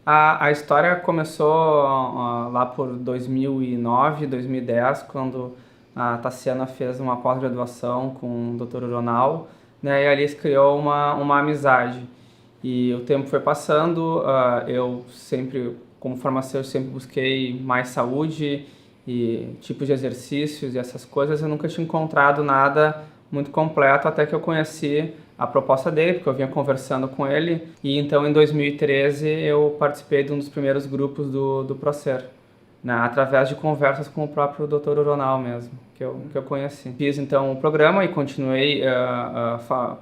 A história começou lá por 2009, 2010, quando a Tassiana fez uma pós-graduação com o Dr. Ronald, né, e ali se criou uma amizade. E o tempo foi passando, eu sempre, como farmacêutico, sempre busquei mais saúde e tipos de exercícios e essas coisas. Eu nunca tinha encontrado nada muito completo até que eu conheci a proposta dele, porque eu vinha conversando com ele. E então, em 2013, eu participei de um dos primeiros grupos do Procer, né, através de conversas com o próprio Dr. Ronald mesmo, que eu conheci. Fiz então o programa e continuei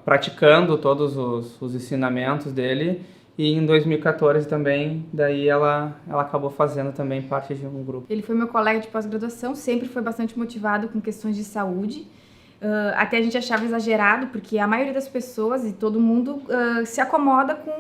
praticando todos os ensinamentos dele, e em 2014 também, daí ela acabou fazendo também parte de um grupo. Ele foi meu colega de pós-graduação, sempre foi bastante motivado com questões de saúde. Até a gente achava exagerado, porque a maioria das pessoas e todo mundo se acomoda com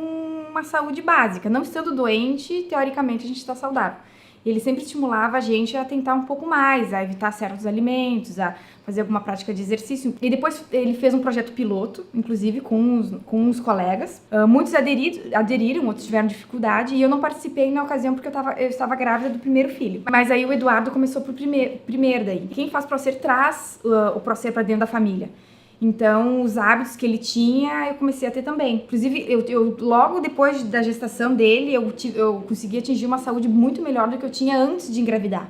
uma saúde básica. Não estando doente, teoricamente a gente está saudável. E ele sempre estimulava a gente a tentar um pouco mais, a evitar certos alimentos, a fazer alguma prática de exercício. E depois ele fez um projeto piloto, inclusive com uns colegas. Muitos aderiram, outros tiveram dificuldade, e eu não participei na ocasião porque eu estava grávida do primeiro filho. Mas aí o Eduardo começou pro primeiro daí. Quem faz Procer traz o Procer para dentro da família. Então, os hábitos que ele tinha, eu comecei a ter também. Inclusive, eu logo depois da gestação dele, eu consegui atingir uma saúde muito melhor do que eu tinha antes de engravidar.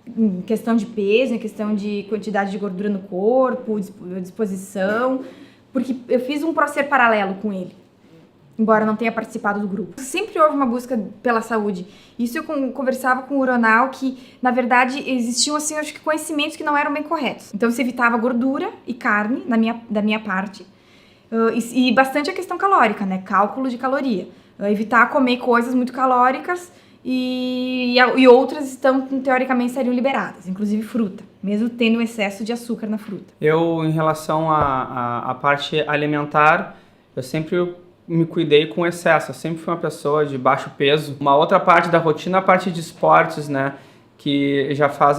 Em questão de peso, em questão de quantidade de gordura no corpo, disposição, porque eu fiz um Procer paralelo com ele, embora não tenha participado do grupo. Sempre houve uma busca pela saúde. Isso eu conversava com o Ronald, que, na verdade, existiam, assim, acho que conhecimentos que não eram bem corretos. Então, se evitava gordura e carne da minha parte, e bastante a questão calórica, né? Cálculo de caloria. Evitar comer coisas muito calóricas e outras teoricamente, seriam liberadas, inclusive fruta, mesmo tendo um excesso de açúcar na fruta. Eu, em relação à parte alimentar, eu sempre me cuidei com excesso. Eu sempre fui uma pessoa de baixo peso. Uma outra parte da rotina, a parte de esportes, né, que já faz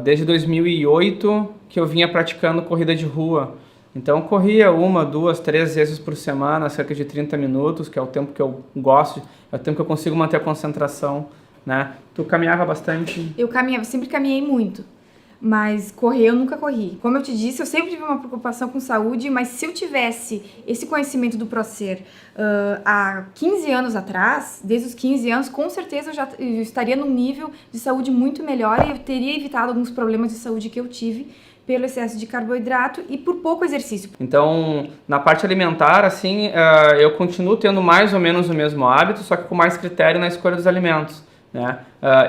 desde 2008 que eu vinha praticando corrida de rua. Então eu corria 1, 2, 3 vezes por semana, cerca de 30 minutos, que é o tempo que eu gosto, é o tempo que eu consigo manter a concentração, né? Tu caminhava bastante? Eu sempre caminhei muito. Mas correr eu nunca corri. Como eu te disse, eu sempre tive uma preocupação com saúde, mas se eu tivesse esse conhecimento do Procer há 15 anos atrás, desde os 15 anos, com certeza eu estaria num nível de saúde muito melhor e eu teria evitado alguns problemas de saúde que eu tive pelo excesso de carboidrato e por pouco exercício. Então, na parte alimentar, assim, eu continuo tendo mais ou menos o mesmo hábito, só que com mais critério na escolha dos alimentos, né?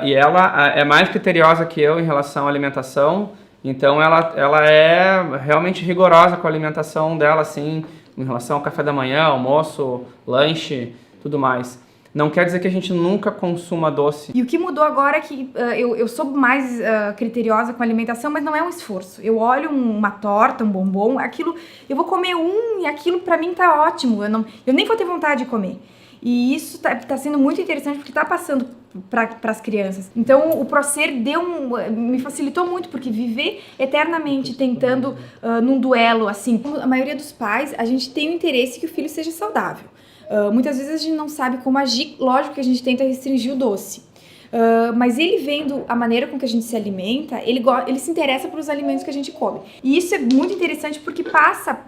E ela é mais criteriosa que eu em relação à alimentação, então ela é realmente rigorosa com a alimentação dela, assim, em relação ao café da manhã, almoço, lanche, tudo mais. Não quer dizer que a gente nunca consuma doce. E o que mudou agora é que eu sou mais criteriosa com a alimentação, mas não é um esforço. Eu olho uma torta, um bombom, aquilo, eu vou comer e aquilo pra mim tá ótimo. Eu nem vou ter vontade de comer. E isso tá sendo muito interessante porque tá passando para as crianças. Então o Procer me facilitou muito, porque viver eternamente tentando num duelo, assim, a maioria dos pais, a gente tem o interesse que o filho seja saudável. Muitas vezes a gente não sabe como agir, lógico que a gente tenta restringir o doce. Mas ele vendo a maneira com que a gente se alimenta, ele se interessa pelos alimentos que a gente come. E isso é muito interessante porque passa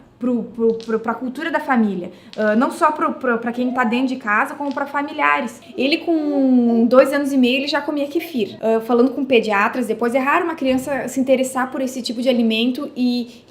para a cultura da família, não só para quem está dentro de casa, como para familiares. Ele com 2 anos e meio ele já comia kefir. Falando com pediatras, depois é raro uma criança se interessar por esse tipo de alimento e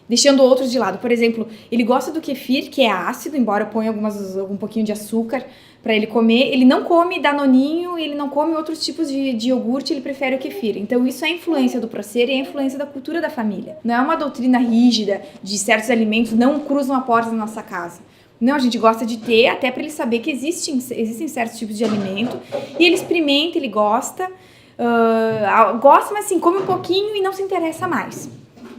deixando outros de lado. Por exemplo, ele gosta do kefir, que é ácido, embora ponha um pouquinho de açúcar para ele comer. Ele não come danoninho, ele não come outros tipos de iogurte, ele prefere o kefir. Então isso é a influência do Procer e é a influência da cultura da família. Não é uma doutrina rígida de certos alimentos não cruzam a porta da nossa casa. Não, a gente gosta de ter, até para ele saber que existem certos tipos de alimento. E ele experimenta, ele gosta, mas assim, come um pouquinho e não se interessa mais.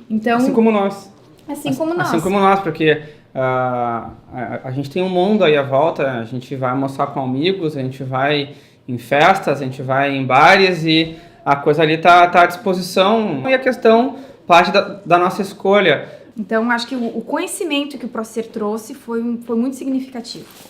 Então, assim como nós. Assim como nós. Assim como nós, porque a gente tem um mundo aí à volta, a gente vai almoçar com amigos, a gente vai em festas, a gente vai em bares e a coisa ali tá à disposição. E a questão parte da nossa escolha. Então, acho que o conhecimento que o Procer trouxe foi muito significativo.